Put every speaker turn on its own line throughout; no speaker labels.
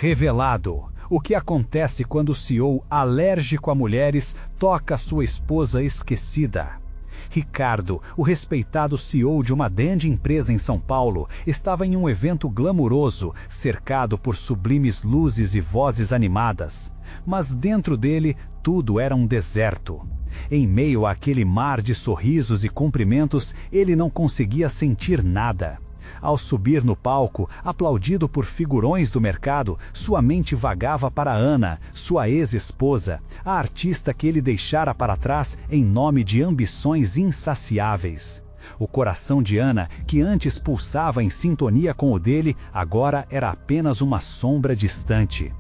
Revelado. O que acontece quando o CEO alérgico a mulheres toca sua esposa esquecida? Ricardo, o respeitado CEO de uma grande empresa em São Paulo, estava em um evento glamuroso, cercado por sublimes luzes e vozes animadas. Mas dentro dele, tudo era um deserto. Em meio àquele mar de sorrisos e cumprimentos, ele não conseguia sentir nada. Ao subir no palco, aplaudido por figurões do mercado, sua mente vagava para Ana, sua ex-esposa, a artista que ele deixara para trás em nome de ambições insaciáveis. O coração de Ana, que antes pulsava em sintonia com o dele, agora era apenas uma sombra distante.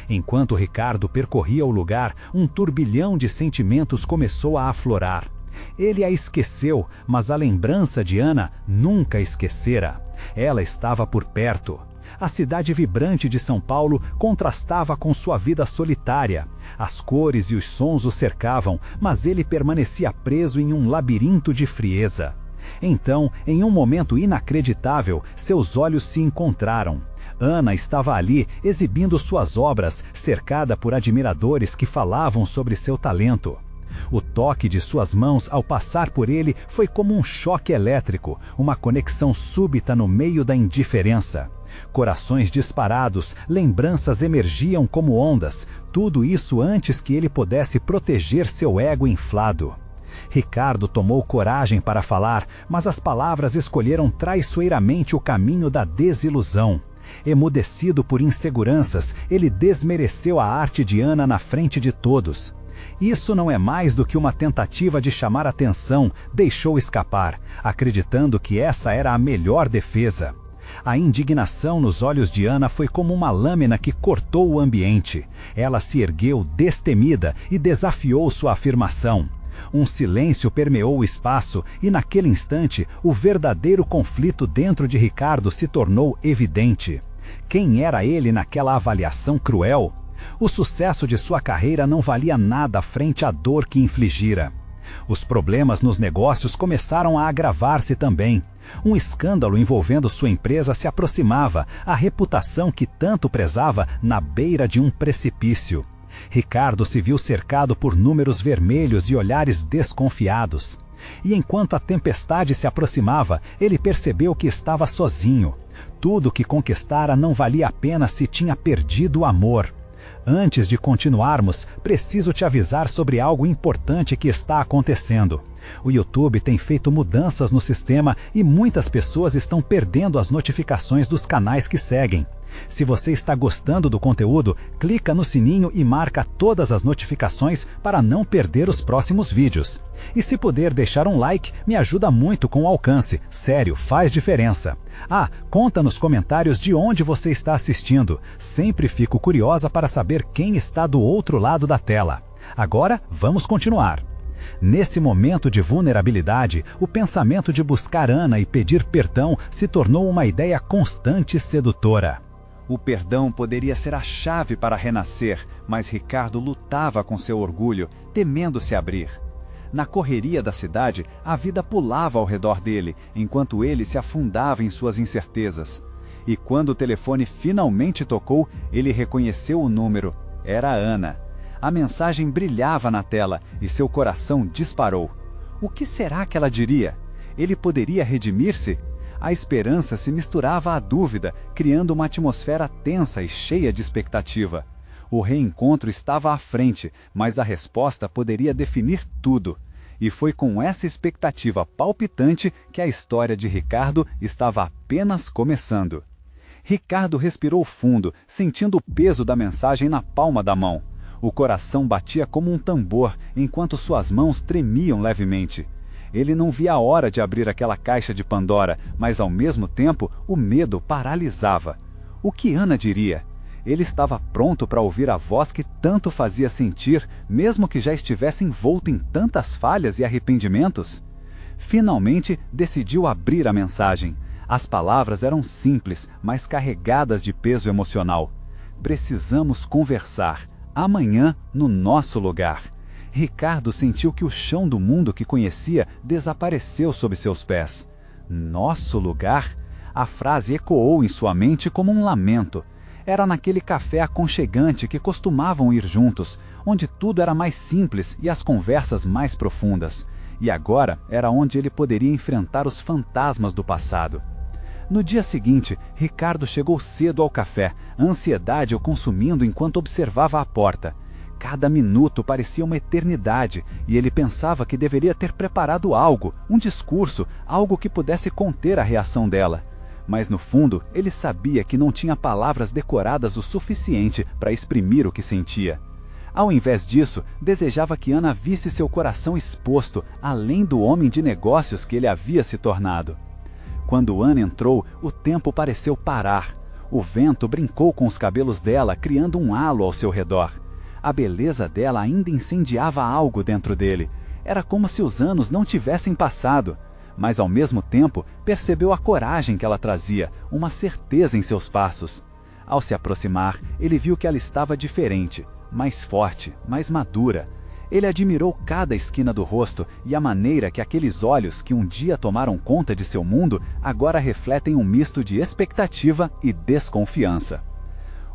Enquanto Ricardo percorria o lugar, um turbilhão de sentimentos começou a aflorar. Ele a esqueceu, mas a lembrança de Ana nunca esquecera. Ela estava por perto. A cidade vibrante de São Paulo contrastava com sua vida solitária. As cores e os sons o cercavam, mas ele permanecia preso em um labirinto de frieza. Então, em um momento inacreditável, seus olhos se encontraram. Ana estava ali, exibindo suas obras, cercada por admiradores que falavam sobre seu talento. O toque de suas mãos ao passar por ele foi como um choque elétrico, uma conexão súbita no meio da indiferença. Corações disparados, lembranças emergiam como ondas, tudo isso antes que ele pudesse proteger seu ego inflado. Ricardo tomou coragem para falar, mas as palavras escolheram traiçoeiramente o caminho da desilusão. Emudecido por inseguranças, ele desmereceu a arte de Ana na frente de todos. Isso não é mais do que uma tentativa de chamar atenção, deixou escapar, acreditando que essa era a melhor defesa. A indignação nos olhos de Ana foi como uma lâmina que cortou o ambiente. Ela se ergueu destemida e desafiou sua afirmação. Um silêncio permeou o espaço e, naquele instante, o verdadeiro conflito dentro de Ricardo se tornou evidente. Quem era ele naquela avaliação cruel? O sucesso de sua carreira não valia nada frente à dor que infligira. Os problemas nos negócios começaram a agravar-se também. Um escândalo envolvendo sua empresa se aproximava, a reputação que tanto prezava na beira de um precipício. Ricardo se viu cercado por números vermelhos e olhares desconfiados. E enquanto a tempestade se aproximava, ele percebeu que estava sozinho. Tudo que conquistara não valia a pena se tinha perdido o amor. Antes de continuarmos, preciso te avisar sobre algo importante que está acontecendo. O YouTube tem feito mudanças no sistema e muitas pessoas estão perdendo as notificações dos canais que seguem. Se você está gostando do conteúdo, clica no sininho e marca todas as notificações para não perder os próximos vídeos. E se puder deixar um like, me ajuda muito com o alcance. Sério, faz diferença. Conta nos comentários de onde você está assistindo. Sempre fico curiosa para saber quem está do outro lado da tela. Agora, vamos continuar. Nesse momento de vulnerabilidade, o pensamento de buscar Ana e pedir perdão se tornou uma ideia constante e sedutora. O perdão poderia ser a chave para renascer, mas Ricardo lutava com seu orgulho, temendo se abrir. Na correria da cidade, a vida pulava ao redor dele, enquanto ele se afundava em suas incertezas. E quando o telefone finalmente tocou, ele reconheceu o número. Era Ana. A mensagem brilhava na tela e seu coração disparou. O que será que ela diria? Ele poderia redimir-se? A esperança se misturava à dúvida, criando uma atmosfera tensa e cheia de expectativa. O reencontro estava à frente, mas a resposta poderia definir tudo. E foi com essa expectativa palpitante que a história de Ricardo estava apenas começando. Ricardo respirou fundo, sentindo o peso da mensagem na palma da mão. O coração batia como um tambor, enquanto suas mãos tremiam levemente. Ele não via a hora de abrir aquela caixa de Pandora, mas ao mesmo tempo o medo paralisava. O que Ana diria? Ele estava pronto para ouvir a voz que tanto fazia sentir, mesmo que já estivesse envolto em tantas falhas e arrependimentos? Finalmente decidiu abrir a mensagem. As palavras eram simples, mas carregadas de peso emocional. Precisamos conversar. Amanhã, no nosso lugar. Ricardo sentiu que o chão do mundo que conhecia desapareceu sob seus pés. Nosso lugar? A frase ecoou em sua mente como um lamento.
Era naquele café aconchegante que costumavam ir juntos, onde tudo era mais simples e as conversas mais profundas. E agora era onde ele poderia enfrentar os fantasmas do passado. No dia seguinte, Ricardo chegou cedo ao café, a ansiedade o consumindo enquanto observava a porta. Cada minuto parecia uma eternidade, e ele pensava que deveria ter preparado algo, um discurso, algo que pudesse conter a reação dela. Mas no fundo, ele sabia que não tinha palavras decoradas o suficiente para exprimir o que sentia. Ao invés disso, desejava que Ana visse seu coração exposto, além do homem de negócios que ele havia se tornado. Quando Ana entrou, o tempo pareceu parar. O vento brincou com os cabelos dela, criando um halo ao seu redor. A beleza dela ainda incendiava algo dentro dele. Era como se os anos não tivessem passado. Mas ao mesmo tempo percebeu a coragem que ela trazia, uma certeza em seus passos. Ao se aproximar, ele viu que ela estava diferente, mais forte, mais madura. Ele admirou cada esquina do rosto e a maneira que aqueles olhos que um dia tomaram conta de seu mundo agora refletem um misto de expectativa e desconfiança.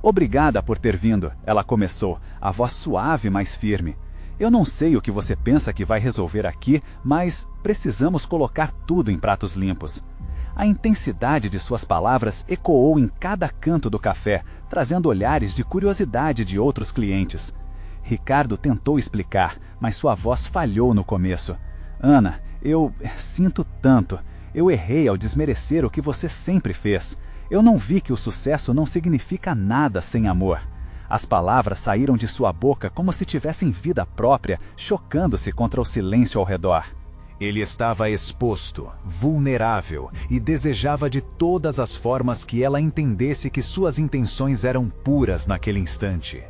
"Obrigada por ter vindo", ela começou, a voz suave, mas firme. "Eu não sei o que você pensa que vai resolver aqui, mas precisamos colocar tudo em pratos limpos." A intensidade de suas palavras ecoou em cada canto do café, trazendo olhares de curiosidade de outros clientes. Ricardo tentou explicar, mas sua voz falhou no começo. "Ana, eu sinto tanto. Eu errei ao desmerecer o que você sempre fez. Eu não vi que o sucesso não significa nada sem amor." As palavras saíram de sua boca como se tivessem vida própria, chocando-se contra o silêncio ao redor. Ele estava exposto, vulnerável, e desejava de todas as formas que ela entendesse que suas intenções eram puras naquele instante.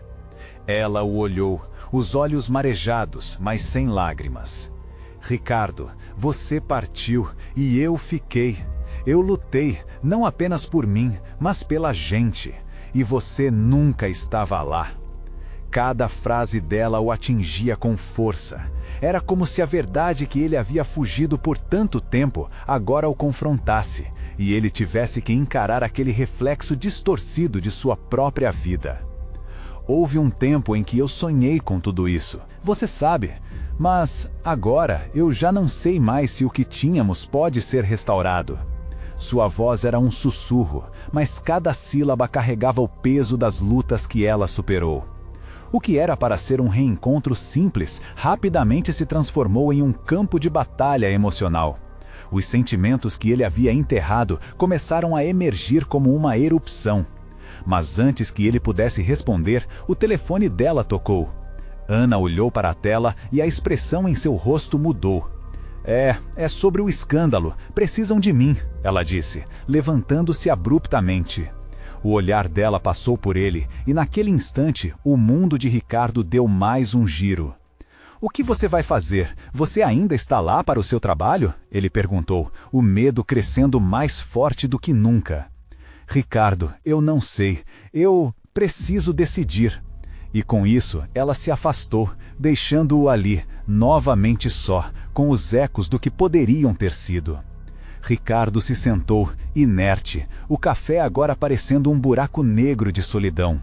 Ela o olhou, os olhos marejados, mas sem lágrimas. "Ricardo, você partiu e eu fiquei. Eu lutei, não apenas por mim, mas pela gente. E você nunca estava lá." Cada frase dela o atingia com força. Era como se a verdade que ele havia fugido por tanto tempo agora o confrontasse, e ele tivesse que encarar aquele reflexo distorcido de sua própria vida. "Houve um tempo em que eu sonhei com tudo isso, você sabe, mas agora eu já não sei mais se o que tínhamos pode ser restaurado." Sua voz era um sussurro, mas cada sílaba carregava o peso das lutas que ela superou. O que era para ser um reencontro simples, rapidamente se transformou em um campo de batalha emocional. Os sentimentos que ele havia enterrado começaram a emergir como uma erupção. Mas antes que ele pudesse responder, o telefone dela tocou. Ana olhou para a tela e a expressão em seu rosto mudou. É sobre o escândalo. Precisam de mim", ela disse, levantando-se abruptamente. O olhar dela passou por ele, e naquele instante, o mundo de Ricardo deu mais um giro. "O que você vai fazer? Você ainda está lá para o seu trabalho?" ele perguntou, o medo crescendo mais forte do que nunca. "Ricardo, eu não sei. Eu preciso decidir." E com isso, ela se afastou, deixando-o ali, novamente só, com os ecos do que poderiam ter sido. Ricardo se sentou, inerte, o café agora parecendo um buraco negro de solidão.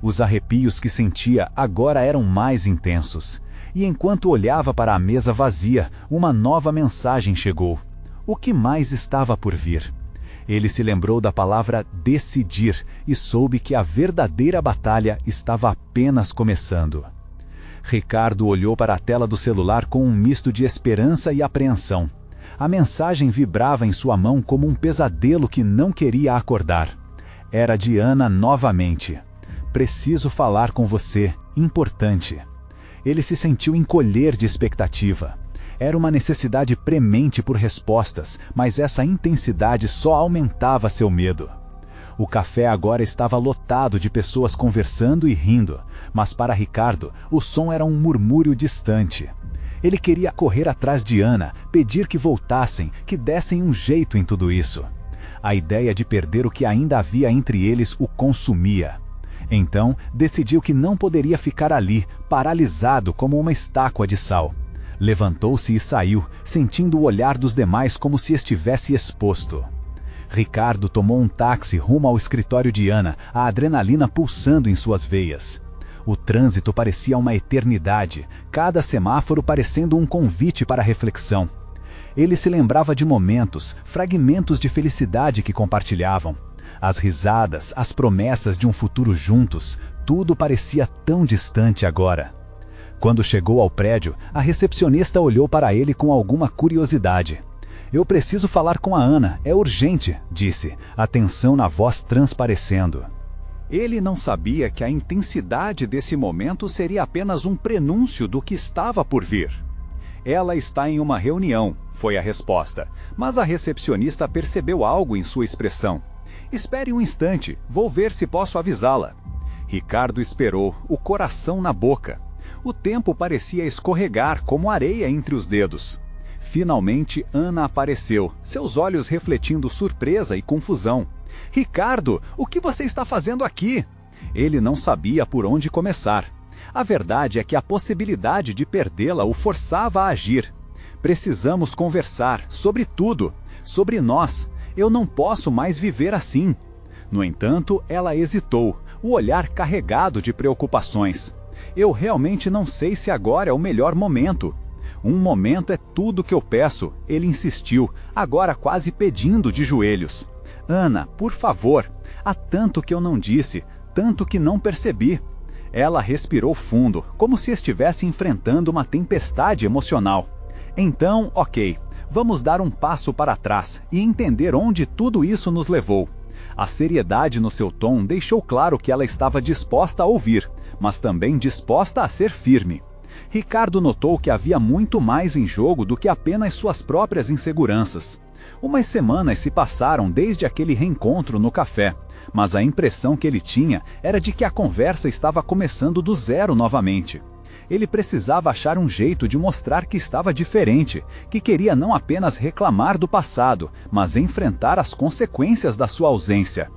Os arrepios que sentia agora eram mais intensos. E enquanto olhava para a mesa vazia, uma nova mensagem chegou. O que mais estava por vir? Ele se lembrou da palavra decidir e soube que a verdadeira batalha estava apenas começando. Ricardo olhou para a tela do celular com um misto de esperança e apreensão. A mensagem vibrava em sua mão como um pesadelo que não queria acordar. Era de Ana novamente. "Preciso falar com você, importante." Ele se sentiu encolher de expectativa. Era uma necessidade premente por respostas, mas essa intensidade só aumentava seu medo. O café agora estava lotado de pessoas conversando e rindo, mas para Ricardo, o som era um murmúrio distante. Ele queria correr atrás de Ana, pedir que voltassem, que dessem um jeito em tudo isso. A ideia de perder o que ainda havia entre eles o consumia. Então, decidiu que não poderia ficar ali, paralisado como uma estátua de sal. Levantou-se e saiu, sentindo o olhar dos demais como se estivesse exposto.
Ricardo tomou um táxi rumo ao escritório de Ana, a adrenalina pulsando em suas veias. O trânsito parecia uma eternidade, cada semáforo parecendo um convite para a reflexão. Ele se lembrava de momentos, fragmentos de felicidade que compartilhavam. As risadas, as promessas de um futuro juntos, tudo parecia tão distante agora. Quando chegou ao prédio, a recepcionista olhou para ele com alguma curiosidade. "Eu preciso falar com a Ana, é urgente", disse, a tensão na voz transparecendo. Ele não sabia que a intensidade desse momento seria apenas um prenúncio do que estava por vir. "Ela está em uma reunião", foi a resposta, mas a recepcionista percebeu algo em sua expressão. "Espere um instante, vou ver se posso avisá-la." Ricardo esperou, o coração na boca. O tempo parecia escorregar como areia entre os dedos. Finalmente, Ana apareceu, seus olhos refletindo surpresa e confusão. "Ricardo, o que você está fazendo aqui?" Ele não sabia por onde começar. A verdade é que a possibilidade de perdê-la o forçava a agir. "Precisamos conversar, sobre tudo, sobre nós. Eu não posso mais viver assim." No entanto, ela hesitou, o olhar carregado de preocupações. "Eu realmente não sei se agora é o melhor momento." "Um momento é tudo que eu peço", ele insistiu, agora quase pedindo de joelhos. "Ana, por favor, há tanto que eu não disse, tanto que não percebi." Ela respirou fundo, como se estivesse enfrentando uma tempestade emocional. "Então, ok, vamos dar um passo para trás e entender onde tudo isso nos levou." A seriedade no seu tom deixou claro que ela estava disposta a ouvir, mas também disposta a ser firme. Ricardo notou que havia muito mais em jogo do que apenas suas próprias inseguranças. Umas semanas se passaram desde aquele reencontro no café, mas a impressão que ele tinha era de que a conversa estava começando do zero novamente. Ele precisava achar um jeito de mostrar que estava diferente, que queria não apenas reclamar do passado, mas enfrentar as consequências da sua ausência.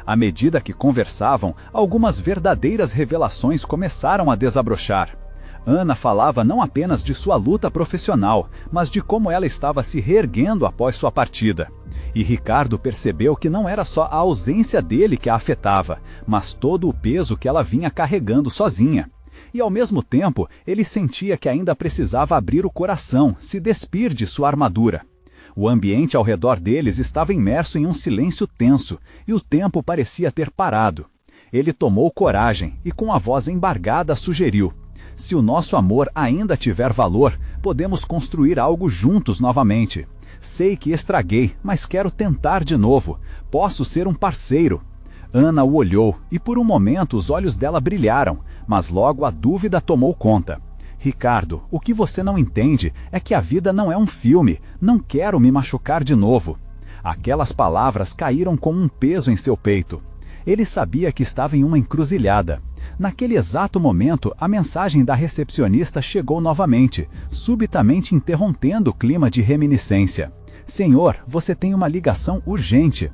À medida que conversavam, algumas verdadeiras revelações começaram a desabrochar. Ana falava não apenas de sua luta profissional, mas de como ela estava se reerguendo após sua partida. E Ricardo percebeu que não era só a ausência dele que a afetava, mas todo o peso que ela vinha carregando sozinha. E ao mesmo tempo, ele sentia que ainda precisava abrir o coração, se despir de sua armadura. O ambiente ao redor deles estava imerso em um silêncio tenso, e o tempo parecia ter parado. Ele tomou coragem e com a voz embargada sugeriu: "Se o nosso amor ainda tiver valor, podemos construir algo juntos novamente. Sei que estraguei, mas quero tentar de novo. Posso ser um parceiro." Ana o olhou e por um momento os olhos dela brilharam, mas logo a dúvida tomou conta. "Ricardo, o que você não entende é que a vida não é um filme. Não quero me machucar de novo." Aquelas palavras caíram como um peso em seu peito. Ele sabia que estava em uma encruzilhada. Naquele exato momento, a mensagem da recepcionista chegou novamente, subitamente interrompendo o clima de reminiscência. "Senhor, você tem uma ligação urgente."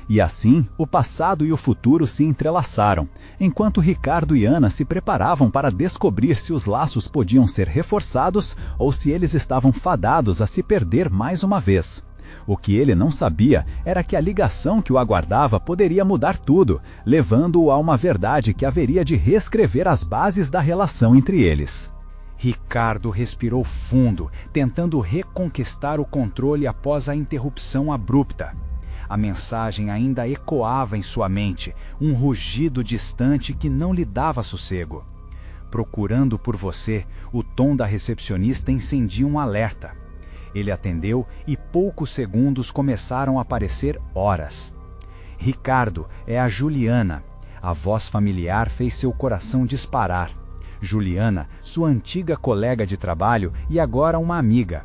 E assim, o passado e o futuro se entrelaçaram, enquanto Ricardo e Ana se preparavam para descobrir se os laços podiam ser reforçados ou se eles estavam fadados a se perder mais uma vez. O que ele não sabia era que a ligação que o aguardava poderia mudar tudo, levando-o a uma verdade que haveria de reescrever as bases da relação entre eles. Ricardo respirou fundo, tentando reconquistar o controle após a interrupção abrupta. A mensagem ainda ecoava em sua mente, um rugido distante que não lhe dava sossego. "Procurando por você", o tom da recepcionista incendia um alerta. Ele atendeu e poucos segundos começaram a parecer horas. "Ricardo, é a Juliana." A voz familiar fez seu coração disparar. Juliana, sua antiga colega de trabalho e agora uma amiga.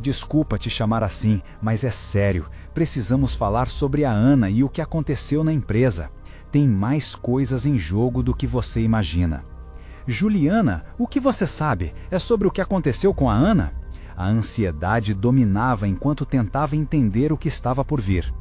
"Desculpa te chamar assim, mas é sério. Precisamos falar sobre a Ana e o que aconteceu na empresa. Tem mais coisas em jogo do que você imagina." "Juliana, o que você sabe? É sobre o que aconteceu com a Ana?" A ansiedade dominava enquanto tentava entender o que estava por vir.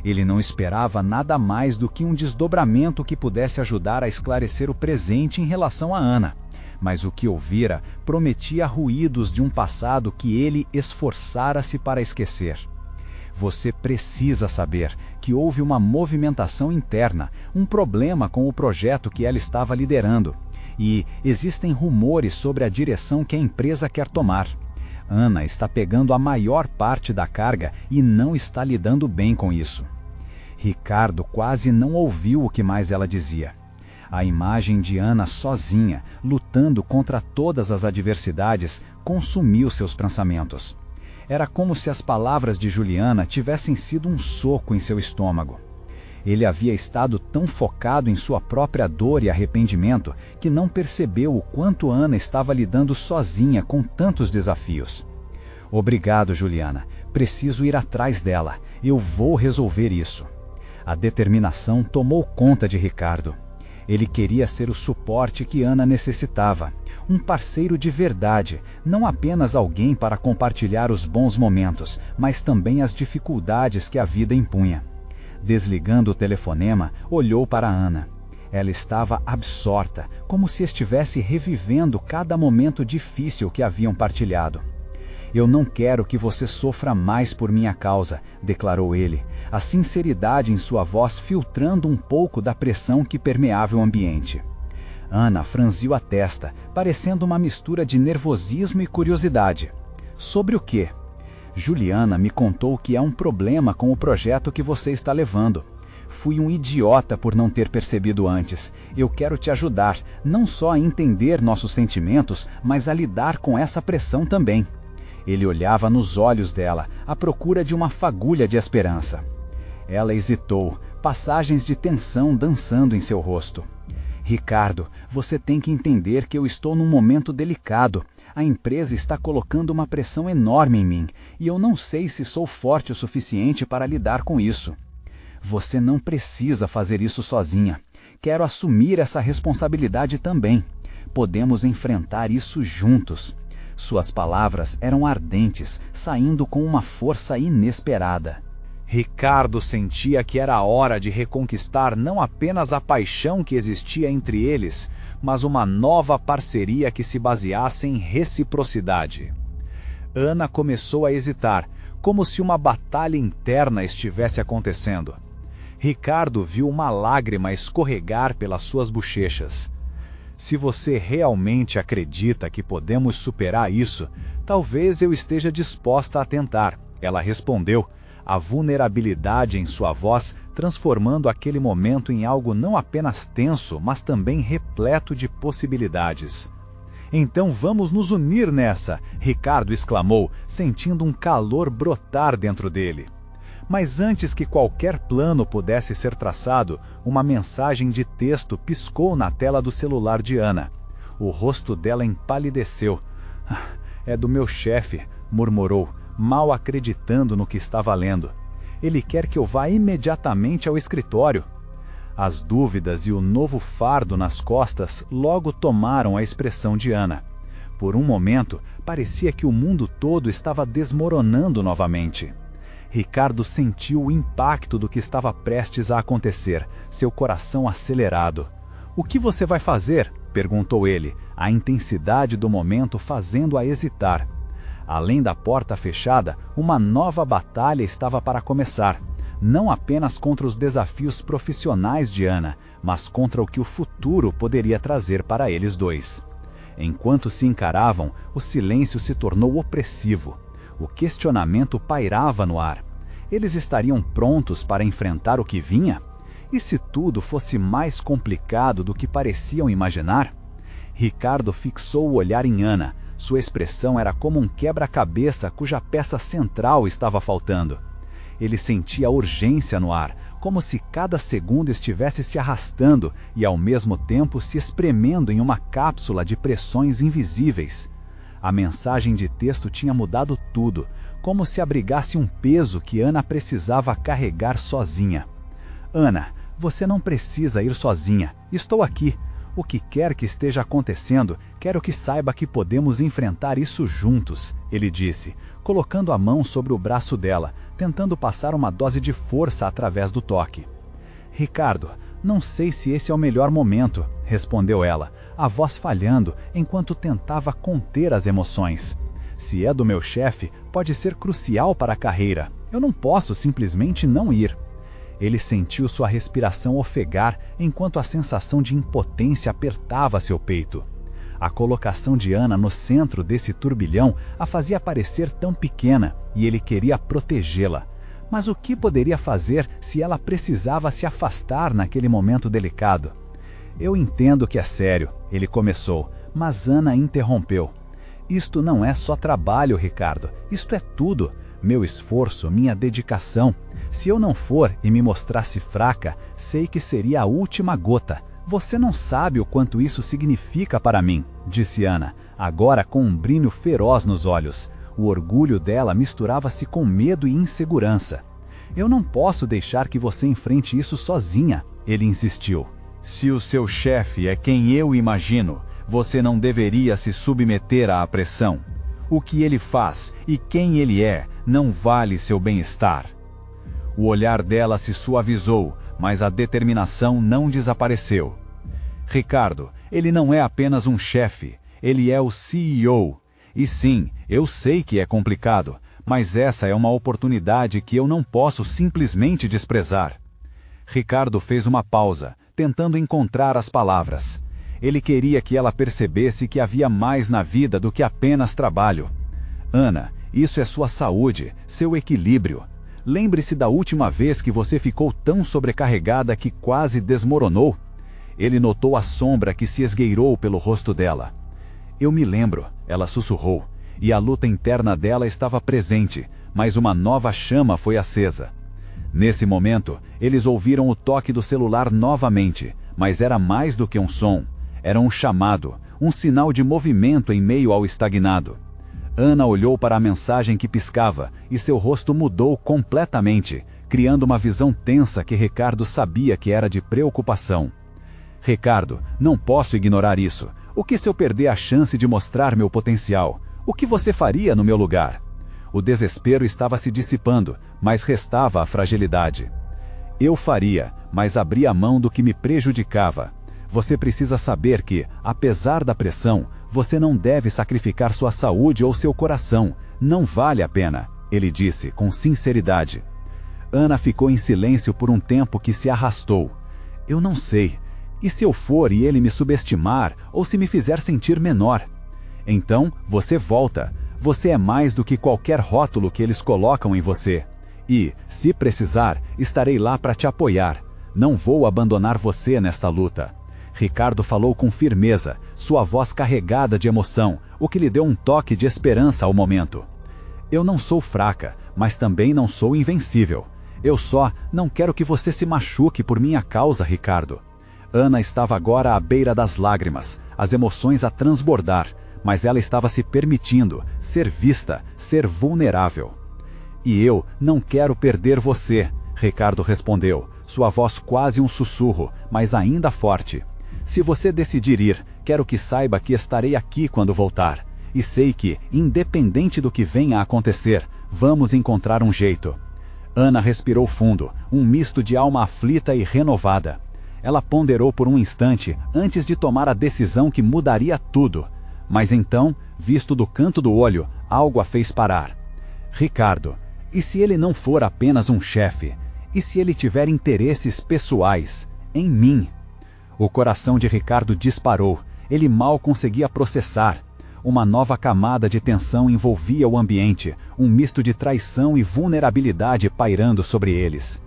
Ele não esperava nada mais do que um desdobramento que pudesse ajudar a esclarecer o presente em relação a Ana. Mas o que ouvira prometia ruídos de um passado que ele esforçara-se para esquecer. Você precisa saber que houve uma movimentação interna, um problema com o projeto que ela estava liderando. E existem rumores sobre a direção que a empresa quer tomar. Ana está pegando a maior parte da carga e não está lidando bem com isso. Ricardo quase não ouviu o que mais ela dizia. A imagem de Ana sozinha, lutando contra todas as adversidades, consumiu seus pensamentos. Era como se as palavras de Juliana tivessem sido um soco em seu estômago. Ele havia estado tão focado em sua própria dor e arrependimento que não percebeu o quanto Ana estava lidando sozinha com tantos desafios. Obrigado, Juliana. Preciso ir atrás dela. Eu vou resolver isso. A determinação tomou conta de Ricardo. Ele queria ser o suporte que Ana necessitava, um parceiro de verdade, não apenas alguém para compartilhar os bons momentos, mas também as dificuldades que a vida impunha. Desligando o telefonema, olhou para Ana. Ela estava absorta, como se estivesse revivendo cada momento difícil que haviam partilhado. Eu não quero que você sofra mais por minha causa, declarou ele, a sinceridade em sua voz filtrando um pouco da pressão que permeava o ambiente. Ana franziu a testa, parecendo uma mistura de nervosismo e curiosidade. Sobre o quê? Juliana me contou que há um problema com o projeto que você está levando. Fui um idiota por não ter percebido antes. Eu quero te ajudar, não só a entender nossos sentimentos, mas a lidar com essa pressão também. Ele olhava nos olhos dela, à procura de uma fagulha de esperança. Ela hesitou, passagens de tensão dançando em seu rosto. Ricardo, você tem que entender que eu estou num momento delicado. A empresa está colocando uma pressão enorme em mim, e eu não sei se sou forte o suficiente para lidar com isso. Você não precisa fazer isso sozinha. Quero assumir essa responsabilidade também. Podemos enfrentar isso juntos. Suas palavras eram ardentes, saindo com uma força inesperada. Ricardo sentia que era hora de reconquistar não apenas a paixão que existia entre eles, mas uma nova parceria que se baseasse em reciprocidade. Ana começou a hesitar, como se uma batalha interna estivesse acontecendo. Ricardo viu uma lágrima escorregar pelas suas bochechas. Se você realmente acredita que podemos superar isso, talvez eu esteja disposta a tentar, ela respondeu, a vulnerabilidade em sua voz transformando aquele momento em algo não apenas tenso, mas também repleto de possibilidades. Então vamos nos unir nessa, Ricardo exclamou, sentindo um calor brotar dentro dele. Mas antes que qualquer plano pudesse ser traçado, uma mensagem de texto piscou na tela do celular de Ana. O rosto dela empalideceu. É do meu chefe, murmurou, mal acreditando no que estava lendo. Ele quer que eu vá imediatamente ao escritório. As dúvidas e o novo fardo nas costas logo tomaram a expressão de Ana. Por um momento, parecia que o mundo todo estava desmoronando novamente. Ricardo sentiu o impacto do que estava prestes a acontecer, seu coração acelerado. O que você vai fazer? Perguntou ele, a intensidade do momento fazendo-a hesitar. Além da porta fechada, uma nova batalha estava para começar, não apenas contra os desafios profissionais de Ana, mas contra o que o futuro poderia trazer para eles dois. Enquanto se encaravam, o silêncio se tornou opressivo. O questionamento pairava no ar. Eles estariam prontos para enfrentar o que vinha? E se tudo fosse mais complicado do que pareciam imaginar? Ricardo fixou o olhar em Ana. Sua expressão era como um quebra-cabeça cuja peça central estava faltando. Ele sentia a urgência no ar, como se cada segundo estivesse se arrastando e ao mesmo tempo se espremendo em uma cápsula de pressões invisíveis. A mensagem de texto tinha mudado tudo, como se abrigasse um peso que Ana precisava carregar sozinha. Ana, você não precisa ir sozinha. Estou aqui. O que quer que esteja acontecendo, quero que saiba que podemos enfrentar isso juntos, ele disse, colocando a mão sobre o braço dela, tentando passar uma dose de força através do toque. Ricardo, não sei se esse é o melhor momento, respondeu ela, a voz falhando enquanto tentava conter as emoções. Se é do meu chefe, pode ser crucial para a carreira.
Eu não posso simplesmente não ir. Ele sentiu sua respiração ofegar enquanto a sensação de impotência apertava seu peito. A colocação de Ana no centro desse turbilhão a fazia parecer tão pequena e ele queria protegê-la. Mas o que poderia fazer se ela precisava se afastar naquele momento delicado? Eu entendo que é sério, ele começou, mas Ana interrompeu. Isto não é só trabalho, Ricardo, isto é tudo. Meu esforço, minha dedicação. Se eu não for e me mostrasse fraca, sei que seria a última gota. Você não sabe o quanto isso significa para mim, disse Ana, agora com um brilho feroz nos olhos. O orgulho dela misturava-se com medo e insegurança. Eu não posso deixar que você enfrente isso sozinha, ele insistiu.
Se o seu chefe é quem eu imagino, você não deveria se submeter à pressão. O que ele faz e quem ele é não vale seu bem-estar. O olhar dela se suavizou, mas a determinação não desapareceu. Ricardo, ele não é apenas um chefe, ele é o CEO. E sim, eu sei que é complicado, mas essa é uma oportunidade que eu não posso simplesmente desprezar. Ricardo fez uma pausa, tentando encontrar as palavras. Ele queria que ela percebesse que havia mais na vida do que apenas trabalho. Ana, isso é sua saúde, seu equilíbrio. Lembre-se da última vez que você ficou tão sobrecarregada que quase desmoronou. Ele notou a sombra que se esgueirou pelo rosto dela. Eu me lembro, ela sussurrou, e a luta interna dela estava presente, mas uma nova chama foi acesa. Nesse momento, eles ouviram o toque do celular novamente, mas era mais do que um som. Era um chamado, um sinal de movimento em meio ao estagnado. Ana olhou para a mensagem que piscava e seu rosto mudou completamente, criando uma visão tensa que Ricardo sabia que era de preocupação. Ricardo, não posso ignorar isso. O que se eu perder a chance de mostrar meu potencial? O que você faria no meu lugar? O desespero estava se dissipando, mas restava a fragilidade. Eu faria, mas abria mão do que me prejudicava. Você precisa saber que, apesar da pressão, você não deve sacrificar sua saúde ou seu coração. Não vale a pena, ele disse com sinceridade. Ana ficou em silêncio por um tempo que se arrastou. Eu não sei. E se eu for e ele me subestimar ou se me fizer sentir menor? Então, você volta. Você é mais do que qualquer rótulo que eles colocam em você. E, se precisar, estarei lá para te apoiar. Não vou abandonar você nesta luta. Ricardo falou com firmeza, sua voz carregada de emoção, o que lhe deu um toque de esperança ao momento. Eu não sou fraca, mas também não sou invencível. Eu só não quero que você se machuque por minha causa, Ricardo. Ana estava agora à beira das lágrimas, as emoções a transbordar, mas ela estava se permitindo ser vista, ser vulnerável. E eu não quero perder você, Ricardo respondeu, sua voz quase um sussurro, mas ainda forte. Se você decidir ir, quero que saiba que estarei aqui quando voltar. E sei que, independente do que venha a acontecer, vamos encontrar um jeito. Ana respirou fundo, um misto de alma aflita e renovada. Ela ponderou por um instante antes de tomar a decisão que mudaria tudo. Mas então, visto do canto do olho, algo a fez parar. Ricardo, e se ele não for apenas um chefe? E se ele tiver interesses pessoais? Em mim? O coração de Ricardo disparou. Ele mal conseguia processar. Uma nova camada de tensão envolvia o ambiente, um misto de traição e vulnerabilidade pairando sobre eles.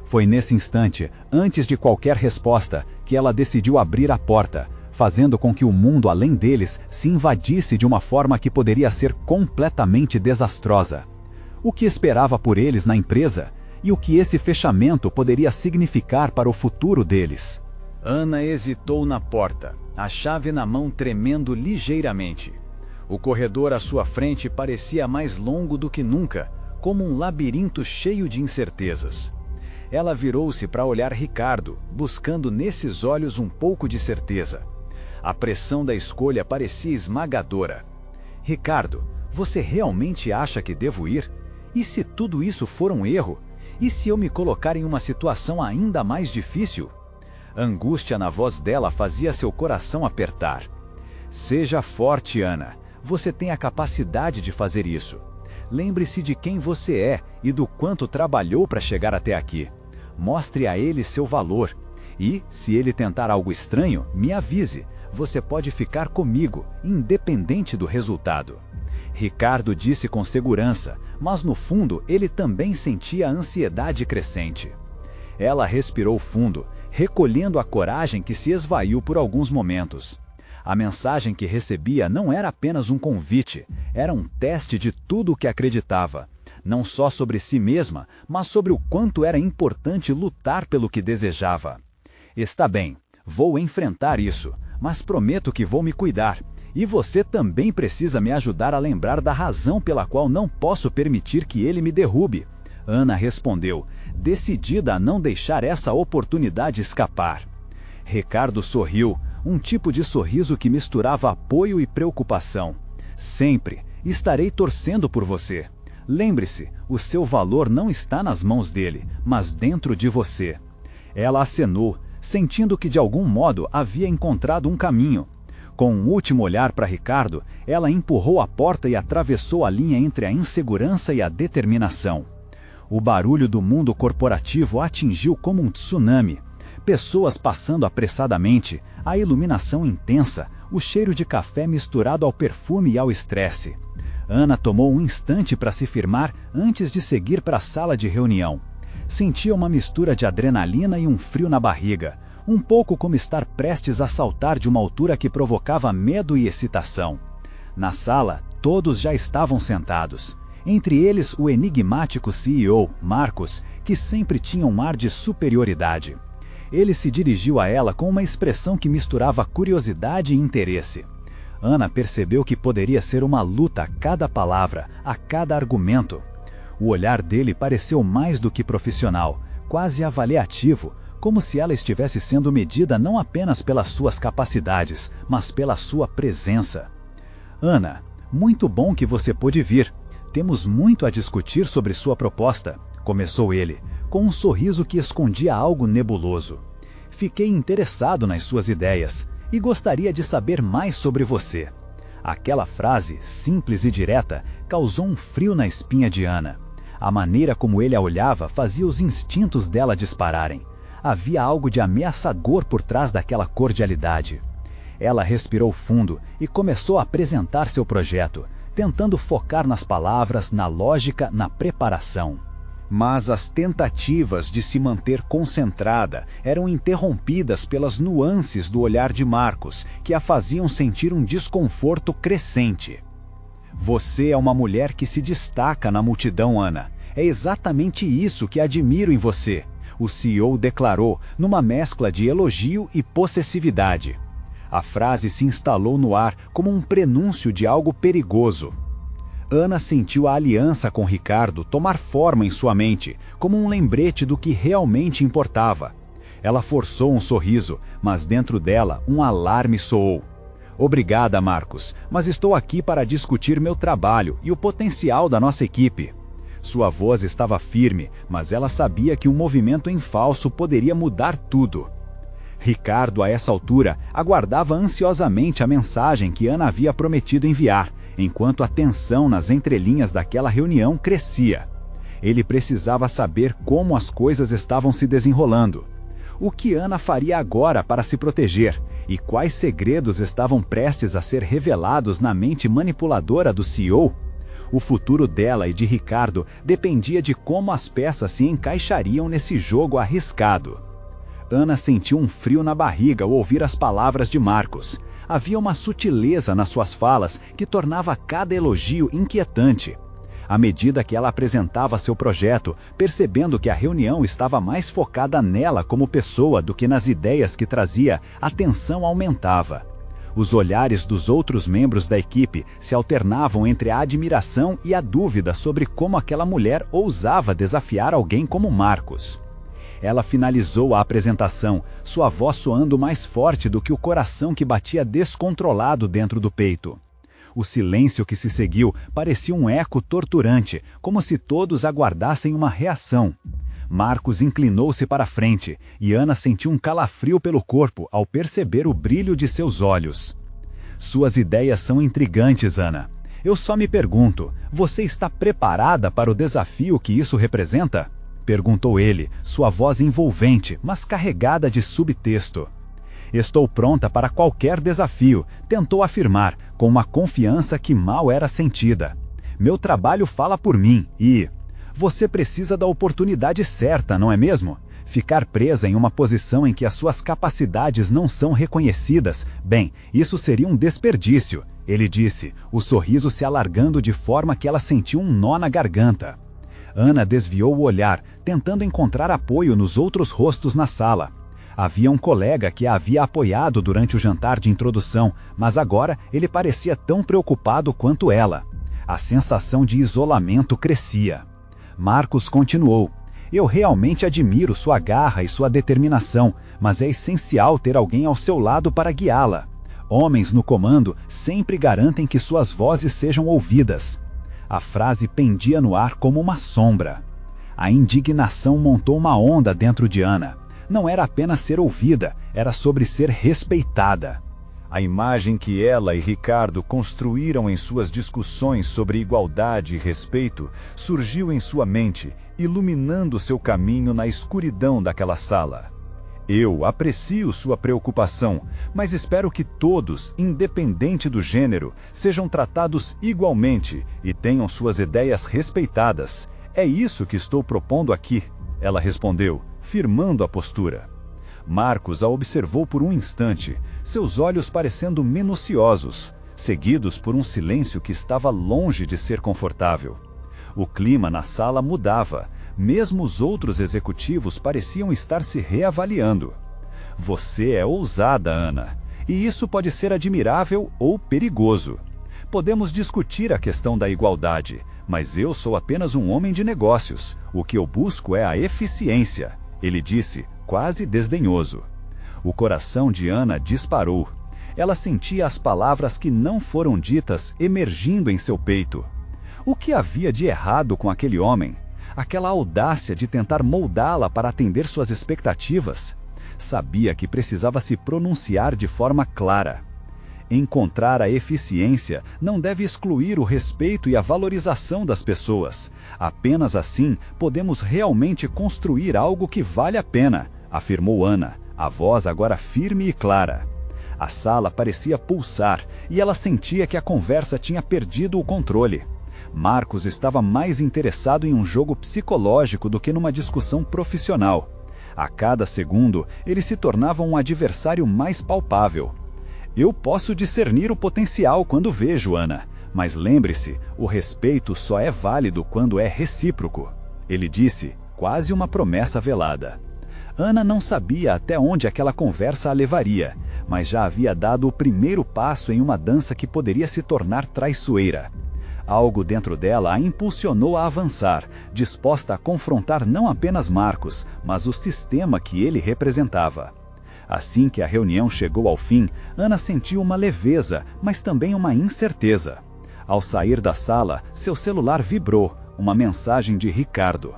Foi nesse instante, antes de qualquer resposta, que ela decidiu abrir a porta, fazendo com que o mundo além deles se invadisse de uma forma que poderia ser completamente desastrosa. O que esperava por eles na empresa? E o que esse fechamento poderia significar para o futuro deles?
Ana hesitou na porta, a chave na mão tremendo ligeiramente. O corredor à sua frente parecia mais longo do que nunca, como um labirinto cheio de incertezas. Ela virou-se para olhar Ricardo, buscando nesses olhos um pouco de certeza. A pressão da escolha parecia esmagadora. Ricardo, você realmente acha que devo ir? E se tudo isso for um erro? E se eu me colocar em uma situação ainda mais difícil? A angústia na voz dela fazia seu coração apertar. Seja forte, Ana. Você tem a capacidade de fazer isso. Lembre-se de quem você é e do quanto trabalhou para chegar até aqui. Mostre a ele seu valor. E, se ele tentar algo estranho, me avise. Você pode ficar comigo, independente do resultado. Ricardo disse com segurança, mas no fundo ele também sentia a ansiedade crescente. Ela respirou fundo, recolhendo a coragem que se esvaiu por alguns momentos. A mensagem que recebia não era apenas um convite, era um teste de tudo o que acreditava. Não só sobre si mesma, mas sobre o quanto era importante lutar pelo que desejava. Está bem, vou enfrentar isso, mas prometo que vou me cuidar. E você também precisa me ajudar a lembrar da razão pela qual não posso permitir que ele me derrube. Ana respondeu, decidida a não deixar essa oportunidade escapar. Ricardo sorriu, um tipo de sorriso que misturava apoio e preocupação. Sempre estarei torcendo por você. Lembre-se, o seu valor não está nas mãos dele, mas dentro de você. Ela acenou, sentindo que de algum modo havia encontrado um caminho. Com um último olhar para Ricardo, ela empurrou a porta e atravessou a linha entre a insegurança e a determinação. O barulho do mundo corporativo atingiu como um tsunami. Pessoas passando apressadamente, a iluminação intensa, o cheiro de café misturado ao perfume e ao estresse. Ana tomou um instante para se firmar antes de seguir para a sala de reunião. Sentia uma mistura de adrenalina e um frio na barriga, um pouco como estar prestes a saltar de uma altura que provocava medo e excitação. Na sala, todos já estavam sentados. Entre eles, o enigmático CEO, Marcos, que sempre tinha um ar de superioridade. Ele se dirigiu a ela com uma expressão que misturava curiosidade e interesse. Ana percebeu que poderia ser uma luta a cada palavra, a cada argumento. O olhar dele pareceu mais do que profissional, quase avaliativo, como se ela estivesse sendo medida não apenas pelas suas capacidades, mas pela sua presença. Ana, muito bom que você pôde vir. Temos muito a discutir sobre sua proposta, começou ele, com um sorriso que escondia algo nebuloso. Fiquei interessado nas suas ideias e gostaria de saber mais sobre você. Aquela frase, simples e direta, causou um frio na espinha de Ana. A maneira como ele a olhava fazia os instintos dela dispararem. Havia algo de ameaçador por trás daquela cordialidade. Ela respirou fundo e começou a apresentar seu projeto, tentando focar nas palavras, na lógica, na preparação. Mas as tentativas de se manter concentrada eram interrompidas pelas nuances do olhar de Marcos, que a faziam sentir um desconforto crescente. Você é uma mulher que se destaca na multidão, Ana. É exatamente isso que admiro em você, o CEO declarou, numa mescla de elogio e possessividade. A frase se instalou no ar como um prenúncio de algo perigoso. Ana sentiu a aliança com Ricardo tomar forma em sua mente, como um lembrete do que realmente importava. Ela forçou um sorriso, mas dentro dela um alarme soou. Obrigada, Marcos, mas estou aqui para discutir meu trabalho e o potencial da nossa equipe. Sua voz estava firme, mas ela sabia que um movimento em falso poderia mudar tudo. Ricardo, a essa altura, aguardava ansiosamente a mensagem que Ana havia prometido enviar, enquanto a tensão nas entrelinhas daquela reunião crescia. Ele precisava saber como as coisas estavam se desenrolando. O que Ana faria agora para se proteger? E quais segredos estavam prestes a ser revelados na mente manipuladora do CEO? O futuro dela e de Ricardo dependia de como as peças se encaixariam nesse jogo arriscado. Ana sentiu um frio na barriga ao ouvir as palavras de Marcos. Havia uma sutileza nas suas falas que tornava cada elogio inquietante. À medida que ela apresentava seu projeto, percebendo que a reunião estava mais focada nela como pessoa do que nas ideias que trazia, a tensão aumentava. Os olhares dos outros membros da equipe se alternavam entre a admiração e a dúvida sobre como aquela mulher ousava desafiar alguém como Marcos. Ela finalizou a apresentação, sua voz soando mais forte do que o coração que batia descontrolado dentro do peito. O silêncio que se seguiu parecia um eco torturante, como se todos aguardassem uma reação. Marcos inclinou-se para a frente, e Ana sentiu um calafrio pelo corpo ao perceber o brilho de seus olhos. Suas ideias são intrigantes, Ana. Eu só me pergunto, você está preparada para o desafio que isso representa? Perguntou ele, sua voz envolvente, mas carregada de subtexto. Estou pronta para qualquer desafio, tentou afirmar, com uma confiança que mal era sentida. Meu trabalho fala por mim e... Você precisa da oportunidade certa, não é mesmo? Ficar presa em uma posição em que as suas capacidades não são reconhecidas, bem, isso seria um desperdício, ele disse, o sorriso se alargando de forma que ela sentiu um nó na garganta. Ana desviou o olhar, tentando encontrar apoio nos outros rostos na sala. Havia um colega que a havia apoiado durante o jantar de introdução, mas agora ele parecia tão preocupado quanto ela. A sensação de isolamento crescia. Marcos continuou. Eu realmente admiro sua garra e sua determinação, mas é essencial ter alguém ao seu lado para guiá-la. Homens no comando sempre garantem que suas vozes sejam ouvidas. A frase pendia no ar como uma sombra. A indignação montou uma onda dentro de Ana. Não era apenas ser ouvida, era sobre ser respeitada. A imagem que ela e Ricardo construíram em suas discussões sobre igualdade e respeito surgiu em sua mente, iluminando seu caminho na escuridão daquela sala. Eu aprecio sua preocupação, mas espero que todos, independente do gênero, sejam tratados igualmente e tenham suas ideias respeitadas. É isso que estou propondo aqui, ela respondeu, firmando a postura. Marcos a observou por um instante, seus olhos parecendo minuciosos, seguidos por um silêncio que estava longe de ser confortável. O clima na sala mudava, mesmo os outros executivos pareciam estar se reavaliando. Você é ousada, Ana, e isso pode ser admirável ou perigoso. Podemos discutir a questão da igualdade, mas eu sou apenas um homem de negócios. O que eu busco é a eficiência, ele disse, quase desdenhoso. O coração de Ana disparou. Ela sentia as palavras que não foram ditas emergindo em seu peito. O que havia de errado com aquele homem? Aquela audácia de tentar moldá-la para atender suas expectativas? Sabia que precisava se pronunciar de forma clara. Encontrar a eficiência não deve excluir o respeito e a valorização das pessoas. Apenas assim podemos realmente construir algo que vale a pena, afirmou Ana, a voz agora firme e clara. A sala parecia pulsar e ela sentia que a conversa tinha perdido o controle. Marcos estava mais interessado em um jogo psicológico do que numa discussão profissional. A cada segundo, ele se tornava um adversário mais palpável. Eu posso discernir o potencial quando vejo, Ana, mas lembre-se, o respeito só é válido quando é recíproco. Ele disse, quase uma promessa velada. Ana não sabia até onde aquela conversa a levaria, mas já havia dado o primeiro passo em uma dança que poderia se tornar traiçoeira. Algo dentro dela a impulsionou a avançar, disposta a confrontar não apenas Marcos, mas o sistema que ele representava. Assim que a reunião chegou ao fim, Ana sentiu uma leveza, mas também uma incerteza. Ao sair da sala, seu celular vibrou, uma mensagem de Ricardo.